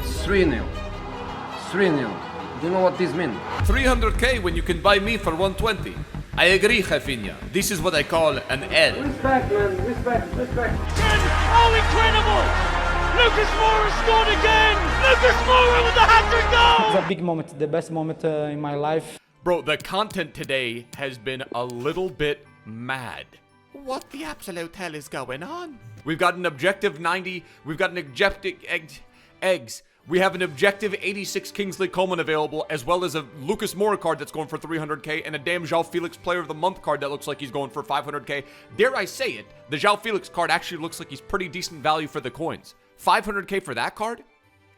3-0. 3-0. Do you know what this means? 300k when you can buy me for 120. I agree, Rafinha. This is what I call an L. Respect, man. Respect. Oh, incredible! Lucas Moura scored again! Lucas Moura with the hat-trick goal! It's a big moment, the best moment in my life. Bro, the content today has been a little bit mad. What the absolute hell is going on? We've got an objective 90. We've got an objective eggs. We have an objective 86 Kingsley Coman available, as well as a Lucas Moura card that's going for 300k, and a damn João Felix Player of the Month card that looks like he's going for 500k. Dare I say it, the João Felix card actually looks like he's pretty decent value for the coins. 500k for that card?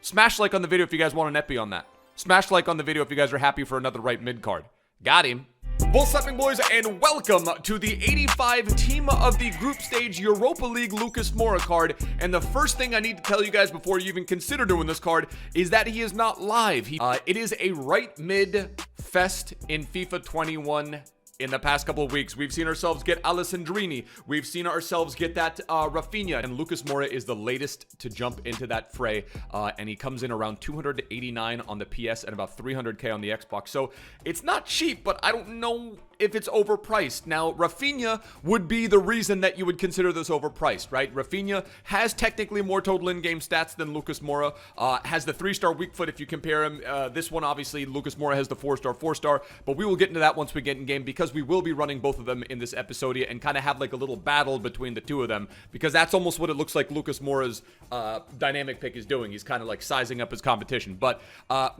Smash like on the video if you guys want an epi on that. Smash like on the video if you guys are happy for another right mid card. Got him. Bull slapping boys, and welcome to the 85 team of the group stage Europa League Lucas Moura card. And the first thing I need to tell you guys before you even consider doing this card is that he is not live. It is a right mid fest in FIFA 21. In the past couple of weeks, we've seen ourselves get Alessandrini. We've seen ourselves get that Rafinha. And Lucas Moura is the latest to jump into that fray. And he comes in around 289 on the PS and about 300k on the Xbox. So it's not cheap, but I don't know if it's overpriced. Now, Rafinha would be the reason that you would consider this overpriced, right? Rafinha has technically more total in-game stats than Lucas Moura. Has the 3-star weak foot if you compare him. This one, obviously, Lucas Moura has the 4-star, 4-star. But we will get into that once we get in game, because we will be running both of them in this episode and kind of have like a little battle between the two of them, because that's almost what it looks like Lucas Moura's dynamic pick is doing. He's kind of like sizing up his competition. But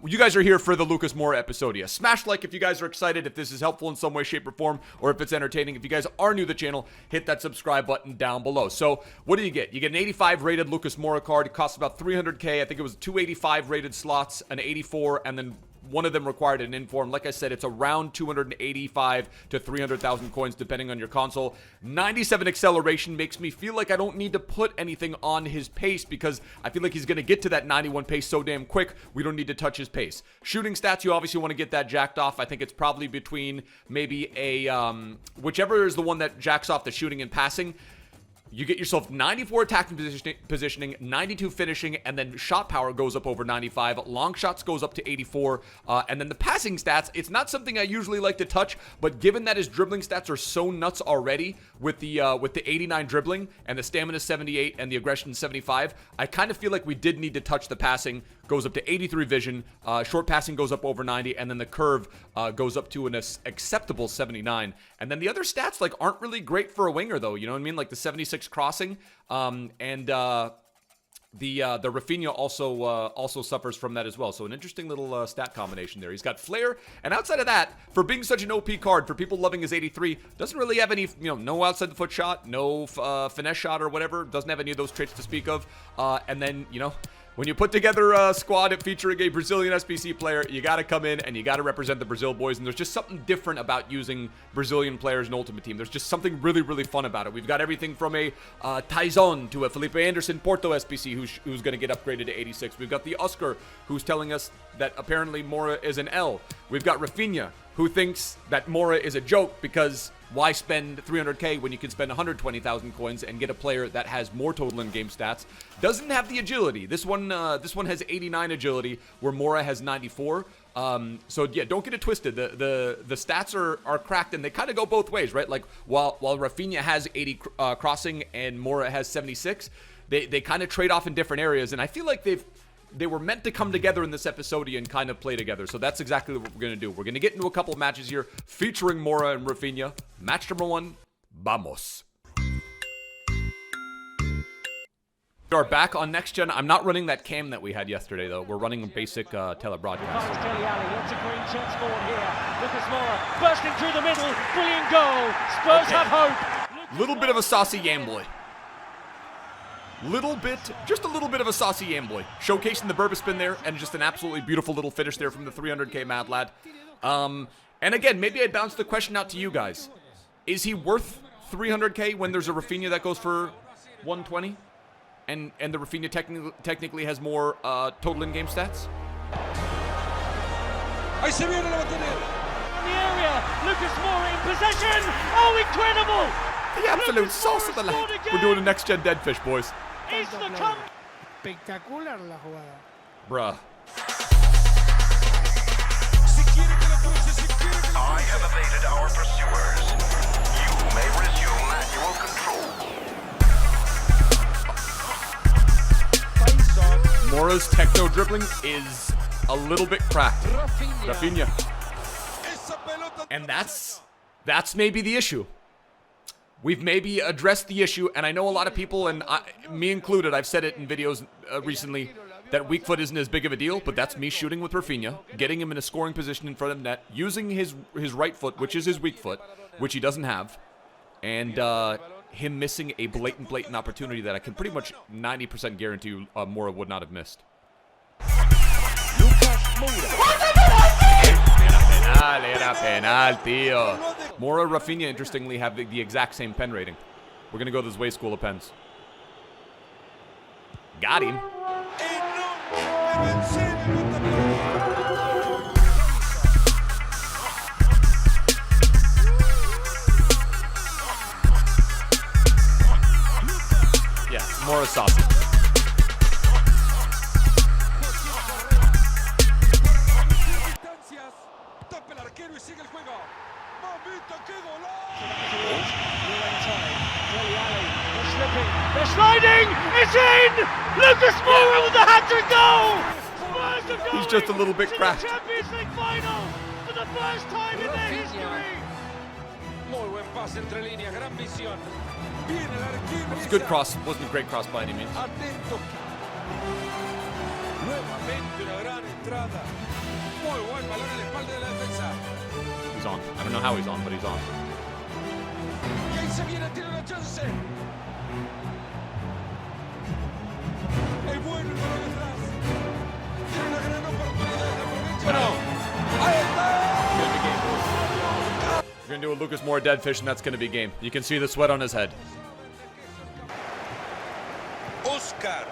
you guys are here for the Lucas Moura episodia. Smash like if you guys are excited, if this is helpful in some way, shape, or form, or if it's entertaining. If you guys are new to the channel, hit that subscribe button down below. So what do you get? You get an 85 rated Lucas Moura card. It costs about 300k. I think it was 285 rated slots, an 84, and then one of them required an inform. Like I said, it's around 285 to 300,000 coins depending on your console. 97 acceleration makes me feel like I don't need to put anything on his pace, because I feel like he's going to get to that 91 pace so damn quick. We don't need to touch his pace. Shooting stats, you obviously want to get that jacked off. I think it's probably between maybe a whichever is the one that jacks off the shooting and passing. You get yourself 94 attacking positioning, 92 finishing, and then shot power goes up over 95. Long shots goes up to 84. And then the passing stats, it's not something I usually like to touch, but given that his dribbling stats are so nuts already with the 89 dribbling and the stamina 78 and the aggression 75, I kind of feel like we did need to touch the passing. Goes up to 83 vision, short passing goes up over 90, and then the curve goes up to an acceptable 79. And then the other stats like aren't really great for a winger though, you know what I mean? Like the 76 crossing, and the Rafinha also suffers from that as well. So an interesting little stat combination there. He's got flair, and outside of that, for being such an OP card, for people loving his 83, doesn't really have any, no outside the foot shot, no finesse shot or whatever. Doesn't have any of those traits to speak of. And then, when you put together a squad featuring a Brazilian SBC player, you got to come in and you got to represent the Brazil boys. And there's just something different about using Brazilian players in Ultimate Team. There's just something really, really fun about it. We've got everything from a Tyson to a Felipe Anderson Porto SBC who's going to get upgraded to 86. We've got the Oscar, who's telling us that apparently Moura is an L. We've got Rafinha, who thinks that Moura is a joke because why spend 300k when you can spend 120,000 coins and get a player that has more total in-game stats? Doesn't have the agility. This one has 89 agility, where Moura has 94. So yeah, don't get it twisted. The stats are cracked, and they kind of go both ways, right? Like while Rafinha has 80 crossing and Moura has 76, they kind of trade off in different areas, and I feel like they were meant to come together in this episode and kind of play together. So that's exactly what we're going to do. We're going to get into a couple of matches here featuring Moura and Rafinha. Match number 1, vamos. We are back on Next Gen. I'm not running that cam that we had yesterday, though. We're running a basic tele-broadcast. Lots of green shots forward here. Lucas Moura bursting through the middle. Brilliant goal. Spurs have hope. Little bit of a saucy Yamboy. Just a little bit of a saucy Yamboy. Showcasing the Burba spin there, and just an absolutely beautiful little finish there from the 300k Mad Lad. And again, maybe I'd bounce the question out to you guys. Is he worth 300k when there's a Rafinha that goes for 120? And the Rafinha technically has more total in-game stats? In the area, Lucas Moura in possession. Oh, incredible! The absolute sauce of the lad. We're doing a next-gen dead fish, boys. Is the come. Espectacular la jugada. Bruh. I have evaded our pursuers. You may resume manual control. Moura's techno dribbling is a little bit cracked. Rafinha. And that's maybe the issue. We've maybe addressed the issue, and I know a lot of people, and me included, I've said it in videos recently, that weak foot isn't as big of a deal, but that's me shooting with Rafinha, getting him in a scoring position in front of net, using his right foot, which is his weak foot, which he doesn't have, and him missing a blatant opportunity that I can pretty much 90% guarantee you Moura would not have missed. Lucas Moura. Era penal, tío. Moura, Rafinha, interestingly, have the exact same pen rating. We're going to go this way school of pens. Got him. Yeah, Moura saucy. They're sliding! It's in! Lucas Moura with the hat-trick goal! Spurs are going He's just a little bit to the cracked. Champions League final for the first time in their history! It's a good cross. Wasn't a great cross by any means. He's on. I don't know how he's on, but he's on. We're going to do a Lucas Moura dead fish, and that's going to be game. You can see the sweat on his head. Oscar.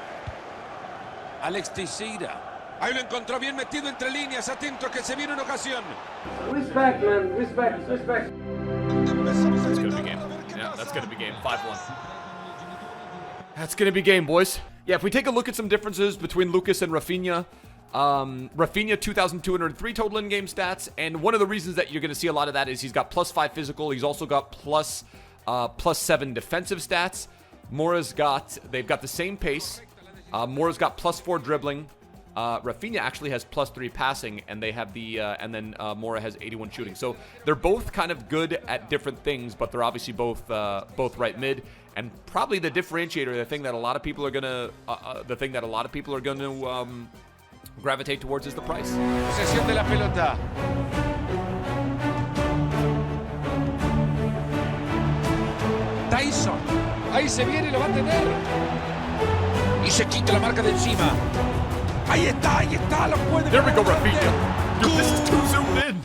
Alex Teixeira. Ahí lo encontró bien metido entre líneas. Atento que se viene una ocasión. Respect, man. Respect. That's going to be game. Yeah, that's going to be game. 5-1. That's going to be game, boys. Yeah, if we take a look at some differences between Lucas and Rafinha, Rafinha 2,203 total in-game stats, and one of the reasons that you're going to see a lot of that is he's got +5 physical. He's also got +7 defensive stats. They've got the same pace. Moura's got +4 dribbling. Rafinha actually has +3 passing, and they have and then Moura has 81 shooting. So they're both kind of good at different things, but they're obviously both right mid. And probably the differentiator, the thing that a lot of people are gonna, gravitate towards is the price. Posesión de la pelota. Tyson. Ahí se viene y lo va a tener. Y se quita la marca de encima. Ahí está, lo puede. There we go, Rafinha. Dude, this is too zoomed in.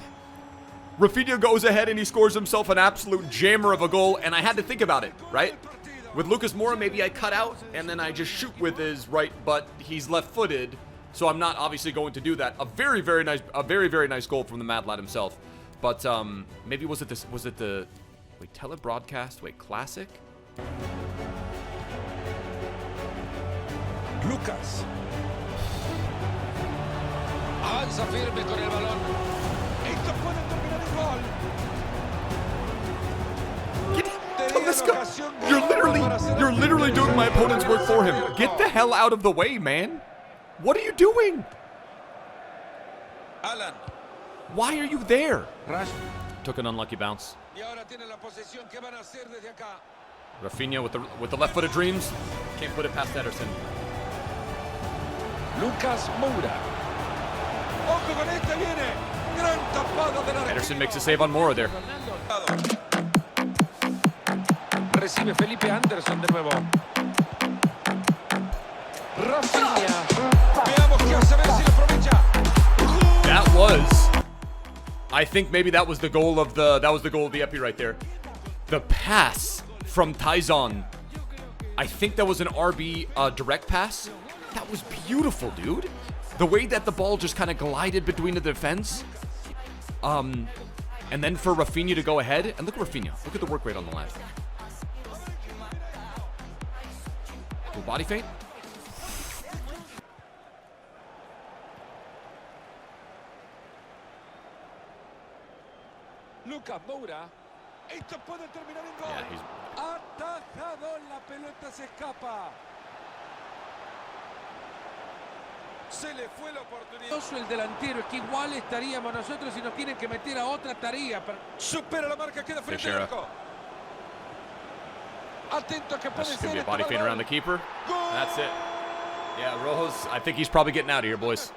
Rafinha goes ahead and he scores himself an absolute jammer of a goal, and I had to think about it, right? With Lucas Moura, maybe I cut out and then I just shoot with his right, but he's left-footed, so I'm not obviously going to do that. A very, very nice goal from the Mad Lad himself. But maybe was it the telebroadcast? Wait, classic? Lucas. Avanza firme con el balón. Esto puede terminar el gol. You're literally doing my opponent's work for him. Get the hell out of the way, man. What are you doing? Alan. Why are you there? Took an unlucky bounce. Rafinha with the left-footed dreams. Can't put it past Ederson. Lucas Moura. Ojo con este viene. Gran tapada de la Ederson makes a save on Moura there. Recibe Felipe Anderson de nuevo. Rafinha. Veamos qué hace, a ver si lo aprovecha. I think maybe that was the goal of the epi right there. The pass from Tyson. I think that was an RB direct pass. That was beautiful, dude. The way that the ball just kind of glided between the defense. And then for Rafinha to go ahead. And look at Rafinha. Look at the work rate on the left. Body feint. Lucas Moura. Esto puede terminar en gol. Yeah, he's... Atajador, la pelota se escapa. Se le fue la oportunidad. El delantero es que igual estaríamos nosotros si nos tienen que meter a otra tarea. Supera la marca, queda frente al arco. Atento que puede That's ser. gonna be a body feint around the keeper. That's it. Yeah, Rojo's, I think he's probably getting out of here, boys.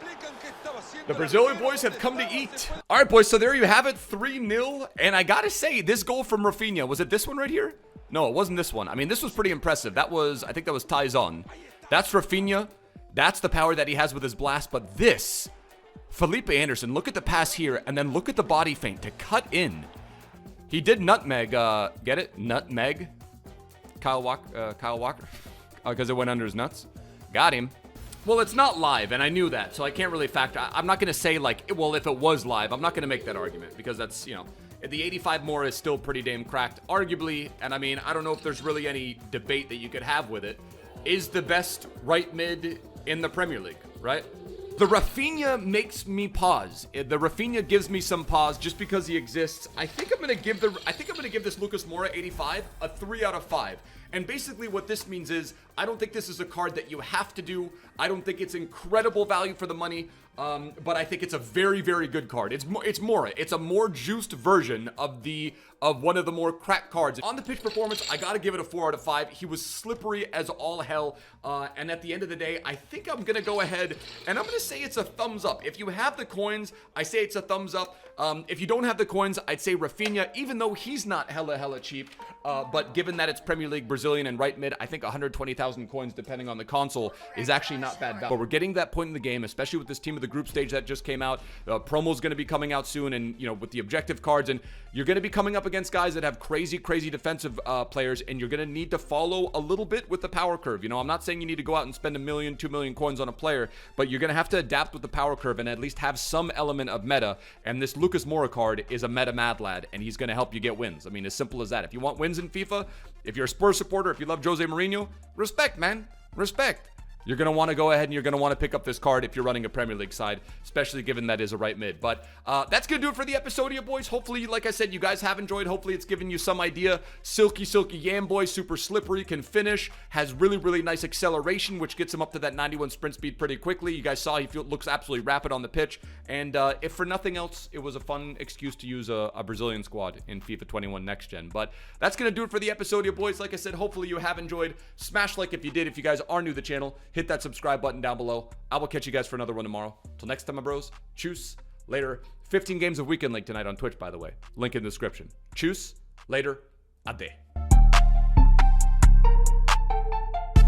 The Brazilian boys have come to eat. All right, boys, so there you have it, 3-0. And I gotta say, this goal from Rafinha, was it this one right here? No, it wasn't this one. I mean, this was pretty impressive. That was, I think that was Tyson. That's Rafinha. That's the power that he has with his blast. But this, Felipe Anderson, look at the pass here, and then look at the body feint to cut in. He did nutmeg, get it? Nutmeg? Kyle Walker, because it went under his nuts. Got him. Well, it's not live, and I knew that, so I can't really factor. I'm not going to say, like, well, if it was live, I'm not going to make that argument, because that's, you know, the 85 Moura is still pretty damn cracked, arguably, and I mean, I don't know if there's really any debate that you could have with it, is the best right mid in the Premier League, right? The Rafinha makes me pause. The Rafinha gives me some pause just because he exists. I think I'm gonna give this Lucas Moura 85 a 3 out of 5. And basically what this means is I don't think this is a card that you have to do. I don't think it's incredible value for the money. But I think it's a very, very good card. It's Moura. It's a more juiced version of one of the more cracked cards. On the pitch performance, I gotta give it a 4 out of 5. He was slippery as all hell. And at the end of the day, I think I'm gonna go ahead and I'm gonna say it's a thumbs up. If you have the coins, I say it's a thumbs up. If you don't have the coins, I'd say Rafinha, even though he's not hella cheap. But given that it's Premier League, Brazilian, and right mid, I think 120,000 coins, depending on the console, is actually not bad value. But we're getting to that point in the game, especially with this team of the group stage that just came out. Promo's going to be coming out soon, and you know, with the objective cards, and you're going to be coming up against guys that have crazy defensive players, and you're going to need to follow a little bit with the power curve. You know, I'm not saying you need to go out and spend 1 million, 2 million coins on a player, but you're going to have to adapt with the power curve and at least have some element of meta. And this Lucas Moura card is a meta mad lad, and he's going to help you get wins. I mean, as simple as that. If you want wins in FIFA, if you're a Spurs supporter, if you love Jose Mourinho, respect, man. Respect. You're going to want to go ahead and you're going to want to pick up this card if you're running a Premier League side, especially given that is a right mid. But that's going to do it for the episode here, boys. Hopefully, like I said, you guys have enjoyed. Hopefully, it's given you some idea. Silky Yam Boy, super slippery, can finish, has really nice acceleration, which gets him up to that 91 sprint speed pretty quickly. You guys saw he looks absolutely rapid on the pitch. And if for nothing else, it was a fun excuse to use a Brazilian squad in FIFA 21 Next Gen. But that's going to do it for the episode here, boys. Like I said, hopefully you have enjoyed. Smash like if you did. If you guys are new to the channel, hit that subscribe button down below. I will catch you guys for another one tomorrow. Till next time, my bros. Choose. Later. 15 games of Weekend League tonight on Twitch, by the way. Link in the description. Choose. Later. Ade.